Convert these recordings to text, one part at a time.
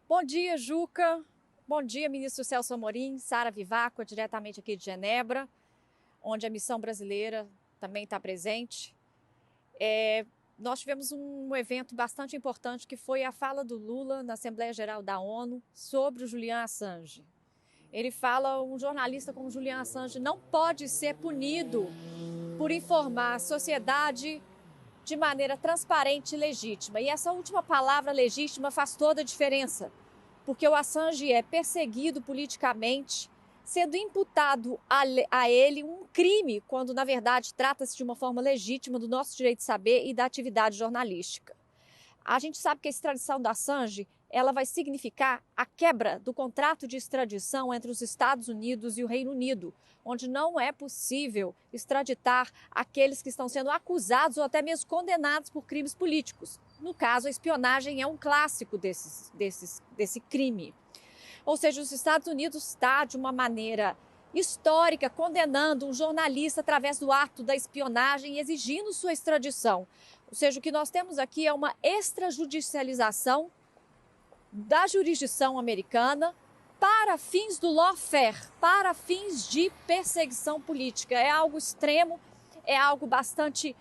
Bom dia, Juca. Bom dia, ministro Celso Amorim, Sara Vivaco, diretamente aqui de Genebra, onde a missão brasileira também está presente. Nós tivemos um evento bastante importante que foi a fala do Lula na Assembleia Geral da ONU sobre o Julian Assange. Ele fala: um jornalista como Julian Assange não pode ser punido por informar a sociedade de maneira transparente e legítima. E essa última palavra, legítima, faz toda a diferença, porque o Assange é perseguido politicamente, sendo imputado a ele um crime, quando na verdade trata-se de uma forma legítima do nosso direito de saber e da atividade jornalística. A gente sabe que a extradição da Assange ela vai significar a quebra do contrato de extradição entre os Estados Unidos e o Reino Unido, onde não é possível extraditar aqueles que estão sendo acusados ou até mesmo condenados por crimes políticos. No caso, a espionagem é um clássico desse crime. Ou seja, os Estados Unidos está, de uma maneira histórica, condenando um jornalista através do ato da espionagem e exigindo sua extradição. Ou seja, o que nós temos aqui é uma extrajudicialização da jurisdição americana para fins do lawfare, para fins de perseguição política. É algo extremo, é algo bastante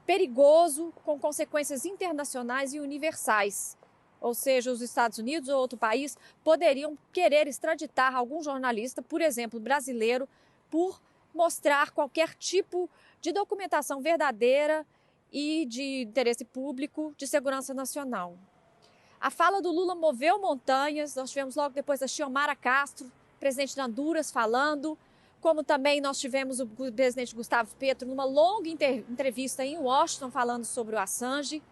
perigoso, com consequências internacionais e universais. Ou seja, os Estados Unidos ou outro país poderiam querer extraditar algum jornalista, por exemplo, brasileiro, por mostrar qualquer tipo de documentação verdadeira e de interesse público de segurança nacional. A fala do Lula moveu montanhas. Nós tivemos logo depois a Xiomara Castro, presidente de Honduras, falando, como também nós tivemos o presidente Gustavo Petro numa longa entrevista em Washington falando sobre o Assange.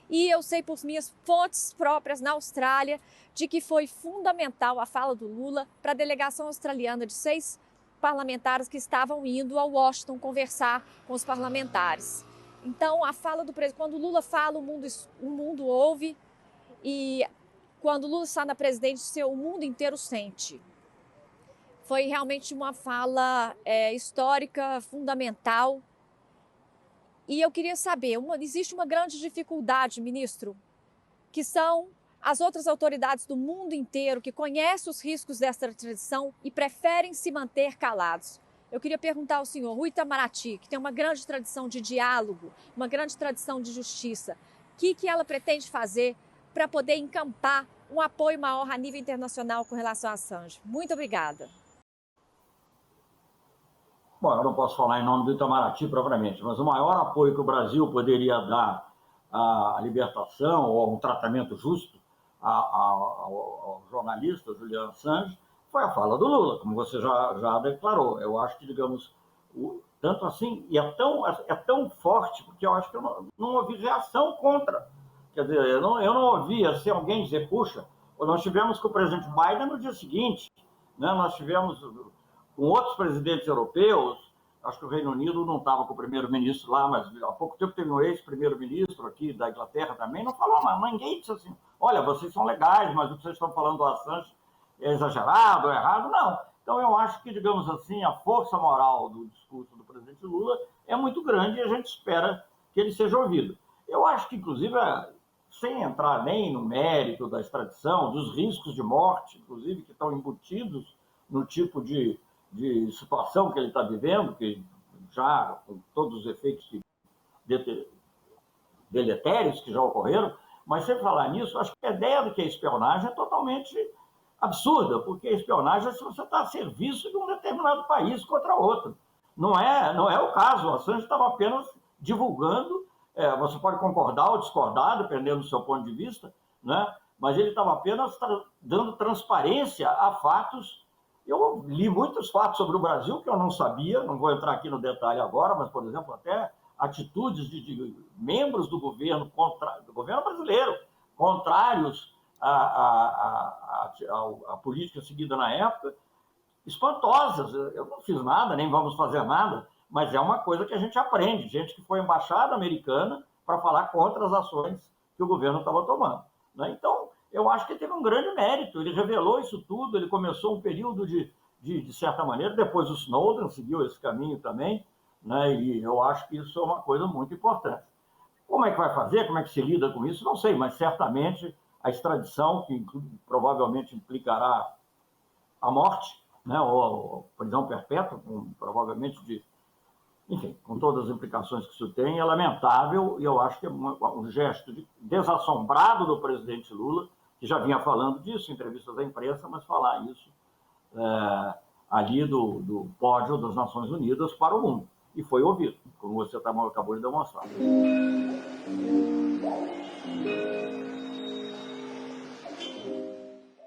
E eu sei por minhas fontes próprias na Austrália de que foi fundamental a fala do Lula para a delegação australiana de 6 parlamentares que estavam indo a Washington conversar com os parlamentares. Então, a fala do presidente, quando o Lula fala, o mundo ouve, e quando o Lula está na presidência, o mundo inteiro sente. Foi realmente uma fala histórica, fundamental. E eu queria saber, existe uma grande dificuldade, ministro, que são as outras autoridades do mundo inteiro que conhecem os riscos dessa extradição e preferem se manter calados. Eu queria perguntar ao senhor, o Itamaraty, que tem uma grande tradição de diálogo, uma grande tradição de justiça, o que ela pretende fazer para poder encampar um apoio maior a nível internacional com relação a Assange? Muito obrigada. Bom, eu não posso falar em nome do Itamaraty propriamente, mas o maior apoio que o Brasil poderia dar à libertação ou a um tratamento justo ao jornalista Julian Assange foi a fala do Lula, como você já declarou. Eu acho que, digamos, tanto assim, e é tão forte, porque eu acho que eu não ouvi reação contra. Quer dizer, eu não ouvi assim, alguém dizer, puxa, nós tivemos com o presidente Biden no dia seguinte, né? Nós tivemos com outros presidentes europeus, acho que o Reino Unido não estava com o primeiro-ministro lá, mas há pouco tempo teve um ex-primeiro-ministro aqui da Inglaterra também, não falou nada, ninguém disse assim, olha, vocês são legais, mas o que vocês estão falando do Assange é exagerado, é errado, não. Então eu acho que, digamos assim, a força moral do discurso do presidente Lula é muito grande e a gente espera que ele seja ouvido. Eu acho que, inclusive, sem entrar nem no mérito da extradição, dos riscos de morte, inclusive, que estão embutidos no tipo de situação que ele está vivendo, que já com todos os efeitos deletérios que já ocorreram, mas sem falar nisso, acho que a ideia do que é espionagem é totalmente absurda, porque a espionagem é se você está a serviço de um determinado país contra outro. Não é o caso, o Assange estava apenas divulgando, você pode concordar ou discordar, dependendo do seu ponto de vista, né? Mas ele estava apenas dando transparência a fatos. Eu li muitos fatos sobre o Brasil que eu não sabia, não vou entrar aqui no detalhe agora, mas, por exemplo, até atitudes de membros do governo brasileiro, contrários à política seguida na época, espantosas. Eu não fiz nada, nem vamos fazer nada, mas é uma coisa que a gente aprende, gente que foi embaixada americana para falar contra as ações que o governo estava tomando, né? Então, eu acho que teve um grande mérito, ele revelou isso tudo, ele começou um período de certa maneira, depois o Snowden seguiu esse caminho também, né? E eu acho que isso é uma coisa muito importante. Como é que vai fazer, como é que se lida com isso, não sei, mas certamente a extradição, que provavelmente implicará a morte, né, ou prisão perpétua, provavelmente enfim, com todas as implicações que isso tem, é lamentável, e eu acho que é um gesto desassombrado do presidente Lula, que já vinha falando disso em entrevistas à imprensa, mas falar isso ali do pódio das Nações Unidas para o mundo. E foi ouvido, como você acabou de demonstrar.